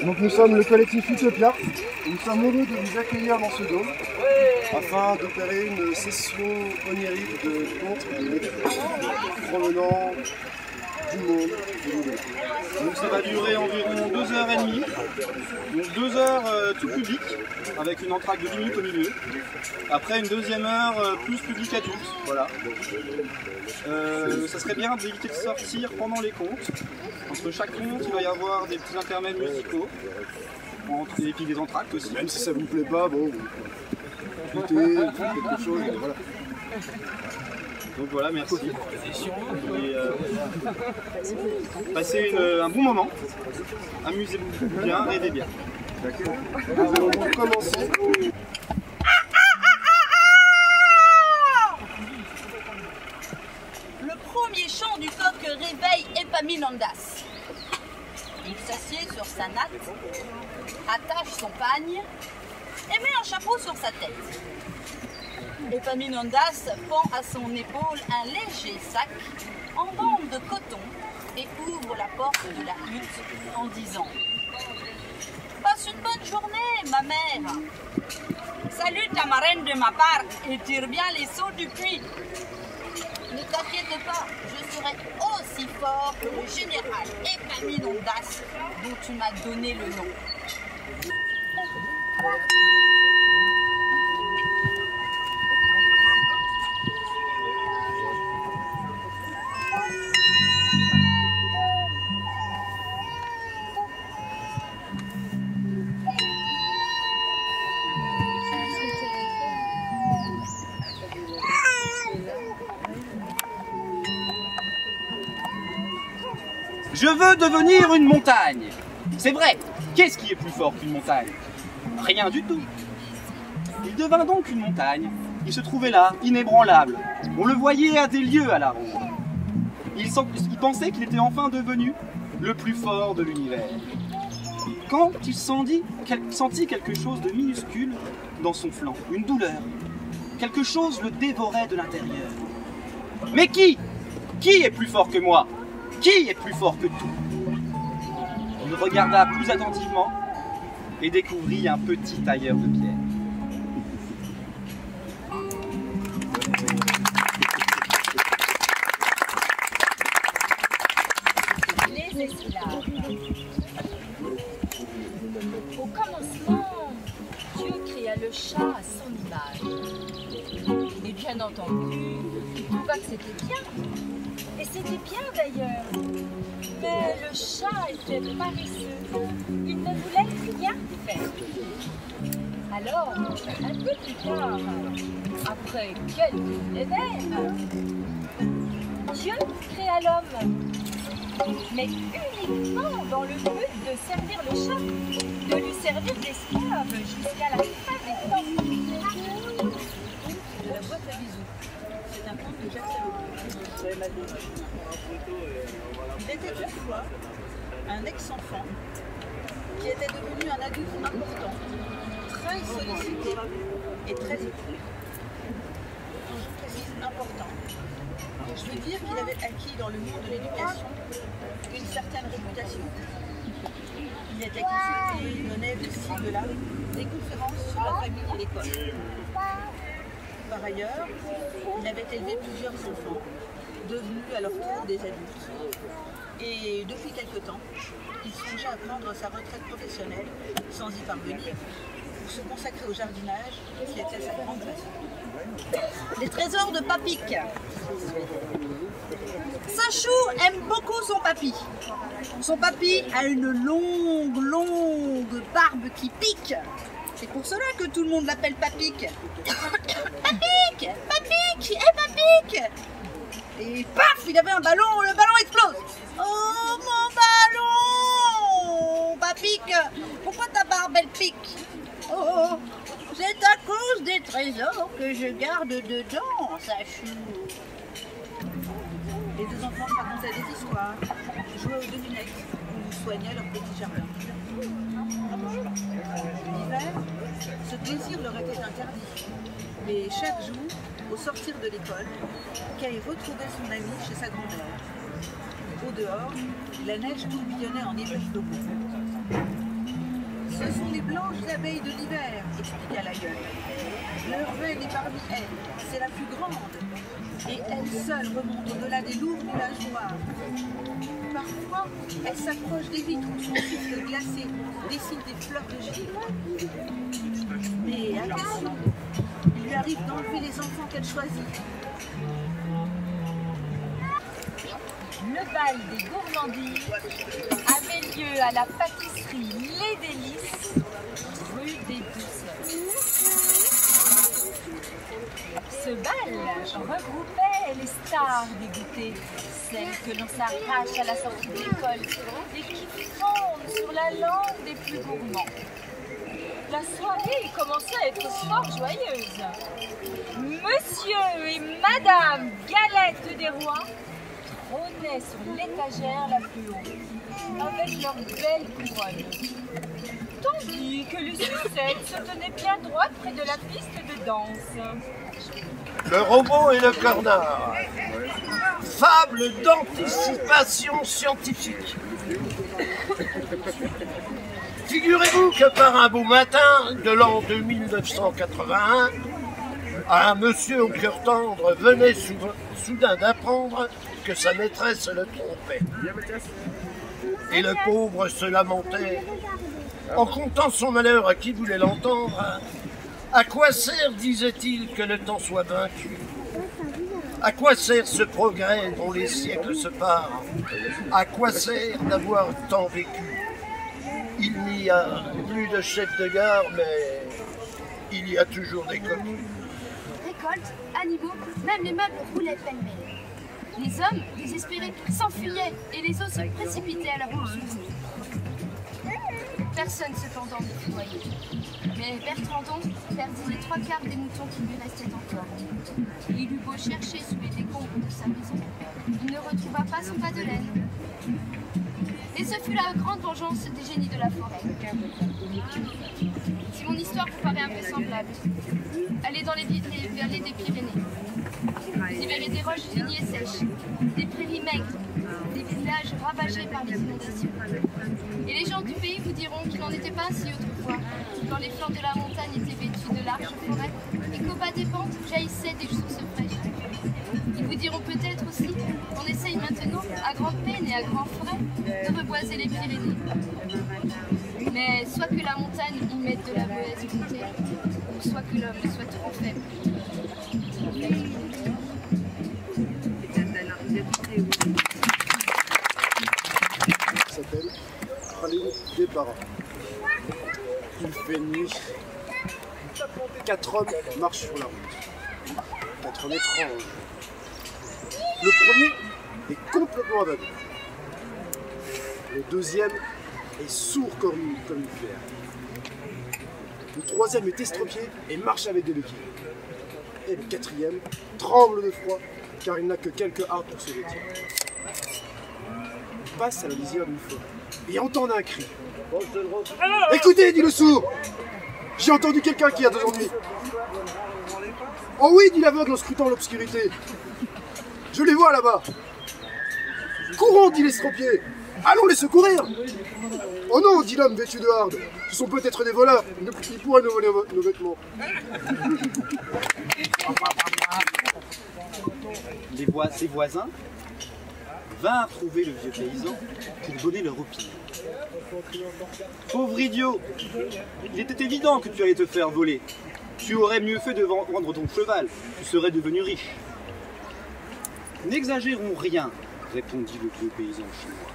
Donc nous sommes le collectif Utopia. Nous sommes heureux de vous accueillir dans ce dôme afin d'opérer une session onirique de contes et de lectures provenant du monde de l'univers. Donc ça va durer environ 2h30, donc 2 heures tout public, avec une entracte de 10 minutes au milieu. Après une deuxième heure plus public adulte, voilà. Ça serait bien d'éviter de sortir pendant les contes. Entre chaque conte, il va y avoir des petits intermèdes musicaux, et puis des entractes aussi. Même si ça vous plaît pas, bon, écoutez, faites quelque chose, voilà. Donc voilà, merci. Et, passez un bon moment. Amusez-vous bien, rêvez bien. D'accord. Nous allons donc commencer. Le premier chant du coq réveille Epaminondas. Il s'assied sur sa natte, attache son pagne et met un chapeau sur sa tête. Epaminondas pend à son épaule un léger sac en bande de coton et ouvre la porte de la hutte en disant « Passe une bonne journée, ma mère. Salue ta marraine de ma part et tire bien les seaux du puits. Ne t'inquiète pas, je serai aussi fort que le général Epaminondas dont tu m'as donné le nom. » Je veux devenir une montagne. C'est vrai, qu'est-ce qui est plus fort qu'une montagne? Rien du tout. Il devint donc une montagne. Il se trouvait là, inébranlable. On le voyait à des lieues à la ronde. Il pensait qu'il était enfin devenu le plus fort de l'univers. Quand il sentit quelque chose de minuscule dans son flanc, une douleur, quelque chose le dévorait de l'intérieur. Mais qui est plus fort que moi? Qui est plus fort que tout? Il regarda plus attentivement et découvrit un petit tailleur de pierre. Les esclaves. Au commencement, Dieu créa le chat à son image. Et bien entendu, il trouva que c'était bien. Et c'était bien d'ailleurs. Mais le chat était paresseux. Il ne voulait rien faire. Alors, un peu plus tard, après quelques millénaires, Dieu créa l'homme. Mais uniquement dans le but de servir le chat, de lui servir d'esclave jusqu'à la fin des temps. La boîte à bisous. C'est un conte de Jacques Salomon. Il était une fois un ex-enfant qui était devenu un adulte important, très sollicité et très écouté. Quand je précise important, je veux dire qu'il avait acquis dans le monde de l'éducation une certaine réputation. Il était consulté, il donnait de ci, de là des conférences sur la famille et l'école. Par ailleurs, il avait élevé plusieurs enfants, devenus à leur tour des adultes. Et depuis quelque temps, il songeait à prendre sa retraite professionnelle, sans y parvenir, pour se consacrer au jardinage, qui était sa grande passion. Les trésors de Papique. Sachou aime beaucoup son papy. Son papy a une longue barbe qui pique. C'est pour cela que tout le monde l'appelle Papique. Papique, Papique, Papique. Et paf, il avait un ballon, le ballon explose. Oh mon ballon, Papique, pourquoi ta barbe elle pique? Oh, c'est à cause des trésors que je garde dedans, Sachou. Les deux enfants racontaient des histoires, jouaient aux devinettes ou soignaient leur petit jardin. L'hiver, ce plaisir leur était interdit. Mais chaque jour, au sortir de l'école, Kay retrouvait son ami chez sa grand-mère. Au dehors, la neige tourbillonnait en épais flocons. Ce sont les blanches abeilles de l'hiver, expliqua l'aïeul. Leur veine est parmi elles, c'est la plus grande. Et elle seule remonte au-delà des lourds nuages noirs. Parfois, elle s'approche des vitres où son souffle glacé dessine des fleurs de givre. Et attention, il lui arrive d'enlever les enfants qu'elle choisit. Le bal des gourmandises avait lieu à la pâtisserie Les Délices, rue des Douceurs. Ce bal regroupait les stars des goûters, celles que l'on s'arrache à la sortie de l'école et qui fondent sur la langue des plus gourmands. La soirée commençait à être fort joyeuse. Monsieur et Madame Galette des Rois trônaient sur l'étagère la plus haute, avec leurs belles couronnes, tandis que les sucettes se tenaient bien droites près de la piste de danse. Le robot et le cornard. Fable d'anticipation scientifique. Figurez-vous que par un beau matin de l'an de 1981, un monsieur au cœur tendre venait soudain d'apprendre que sa maîtresse le trompait. Et le pauvre se lamentait en contant son malheur à qui voulait l'entendre. À quoi sert, disait-il, que le temps soit vaincu? À quoi sert ce progrès dont les siècles se parent? À quoi sert d'avoir tant vécu? Il n'y a plus de chef de gare, mais il y a toujours des coquilles. Récoltes, animaux, même les meubles roulaient pêle-mêle. Les hommes, désespérés, s'enfuyaient et les eaux se précipitaient à leur poursuite. Personne cependant ne fut noyé. Mais Bertrandon perdit les 3/4 des moutons qui lui restaient encore. Il eut beau chercher sous les décombres de sa maison, il ne retrouva pas son pas de laine. Et ce fut la grande vengeance des génies de la forêt. Si mon histoire vous paraît un peu semblable, allez dans les vallées des Pyrénées. Vous y verrez des roches unies et sèches, des prairies maigres, des villages ravagés par les inondations. Et les gens du pays vous diront qu'il n'en était pas ainsi autrefois, quand les flancs de la montagne étaient vêtus de larges forêts et qu'au bas des pentes jaillissaient des sources fraîches. Ils vous diront peut-être aussi qu'on essaye maintenant, à grande peine et à grands frais, de reboiser les Pyrénées. Mais soit que la montagne y mette de la mauvaise volonté, ou soit que l'homme soit trop faible. Ça s'appelle Praline des Baras. Il fait nuit. 4 hommes marchent sur la route. 4 hommes étranges. Le premier est complètement aveugle. Le deuxième est sourd comme une pierre. Le troisième est estropié et marche avec des béquilles. Et le quatrième tremble de froid car il n'a que quelques hardes pour se vêtir. Il passe à la lisière d'une forêt et entend un cri. « Écoutez, dit le sourd, j'ai entendu quelqu'un qui a des ennuis. »« Oh oui, dit l'aveugle en scrutant l'obscurité. Je les vois là-bas. »« Courons, dit l'estropié. Allons les secourir. »« Oh non, dit l'homme vêtu de harde. Ce sont peut-être des voleurs. Ils pourraient nous voler nos vêtements. » Ses voisins vinrent trouver le vieux paysan pour donner leur opinion. Pauvre idiot, il était évident que tu allais te faire voler. Tu aurais mieux fait de vendre ton cheval, tu serais devenu riche. N'exagérons rien, répondit le vieux paysan chinois.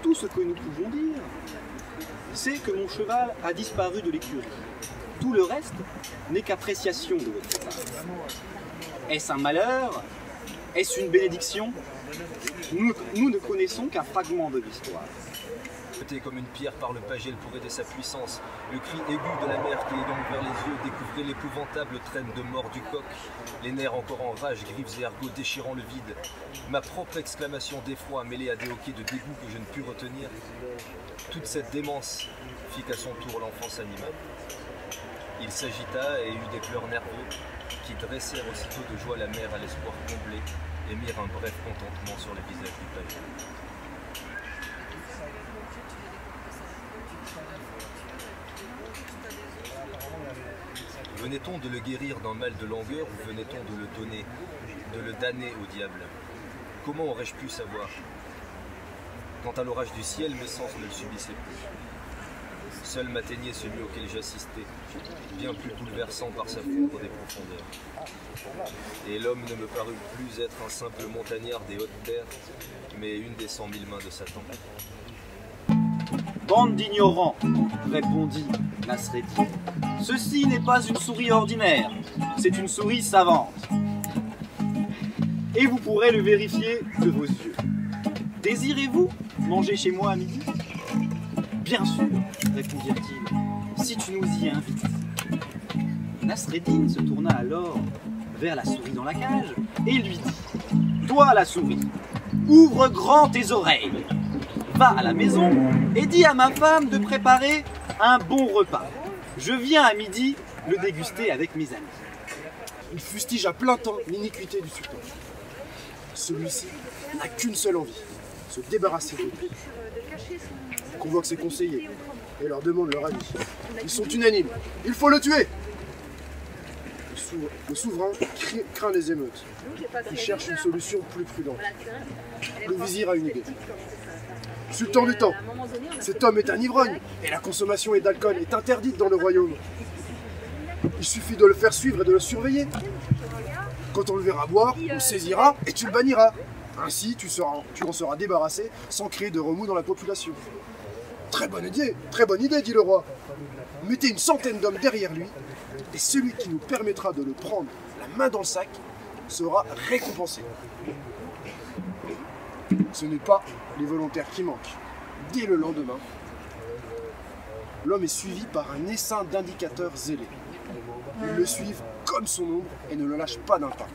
Tout ce que nous pouvons dire, c'est que mon cheval a disparu de l'écurie. Tout le reste n'est qu'appréciation de votre part. Est-ce un malheur? Est-ce une bénédiction? Nous ne connaissons qu'un fragment de l'histoire. Jeté comme une pierre par le pagel pour aider sa puissance, le cri aigu de la mer qui ayant ouvert les yeux découvrait l'épouvantable traîne de mort du coq, les nerfs encore en rage, griffes et argots déchirant le vide, ma propre exclamation d'effroi mêlée à des hoquets de dégoût que je ne pus retenir, toute cette démence fit qu'à son tour l'enfant s'anima. Il s'agita et eut des pleurs nerveux qui dressèrent aussitôt de joie la mer à l'espoir comblé et mirent un bref contentement sur le visage du pagel. Venait-on de le guérir d'un mal de langueur ou venait-on de le donner, de le damner au diable? Comment aurais-je pu savoir? Quant à l'orage du ciel, mes sens ne le subissaient plus. Seul m'atteignait celui auquel j'assistais, bien plus bouleversant par sa foudre des profondeurs. Et l'homme ne me parut plus être un simple montagnard des hautes terres, mais une des 100 000 mains de Satan. Bande d'ignorants, répondit Nasreddin. Ceci n'est pas une souris ordinaire, c'est une souris savante. Et vous pourrez le vérifier de vos yeux. Désirez-vous manger chez moi à midi? Bien sûr, répondirent-ils, si tu nous y invites. Nasreddin se tourna alors vers la souris dans la cage et lui dit: Toi, la souris, ouvre grand tes oreilles. Va à la maison et dis à ma femme de préparer un bon repas. Je viens à midi le déguster avec mes amis. Il fustige à plein temps l'iniquité du sultan. Celui-ci n'a qu'une seule envie, se débarrasser de lui. Il convoque ses conseillers et leur demande leur avis. Ils sont unanimes, il faut le tuer. Le souverain craint les émeutes. Il cherche une solution plus prudente. Le vizir a une idée. Sultan du temps, cet homme est un ivrogne et la consommation d'alcool est interdite dans le royaume. Il suffit de le faire suivre et de le surveiller. Quand on le verra boire, on le saisira et tu le banniras. Ainsi, tu en seras débarrassé sans créer de remous dans la population. Très bonne idée, dit le roi. Mettez une centaine d'hommes derrière lui et celui qui nous permettra de le prendre la main dans le sac sera récompensé. Ce n'est pas les volontaires qui manquent. Dès le lendemain, l'homme est suivi par un essaim d'indicateurs zélés. Ils le suivent comme son ombre et ne le lâchent pas d'un pas.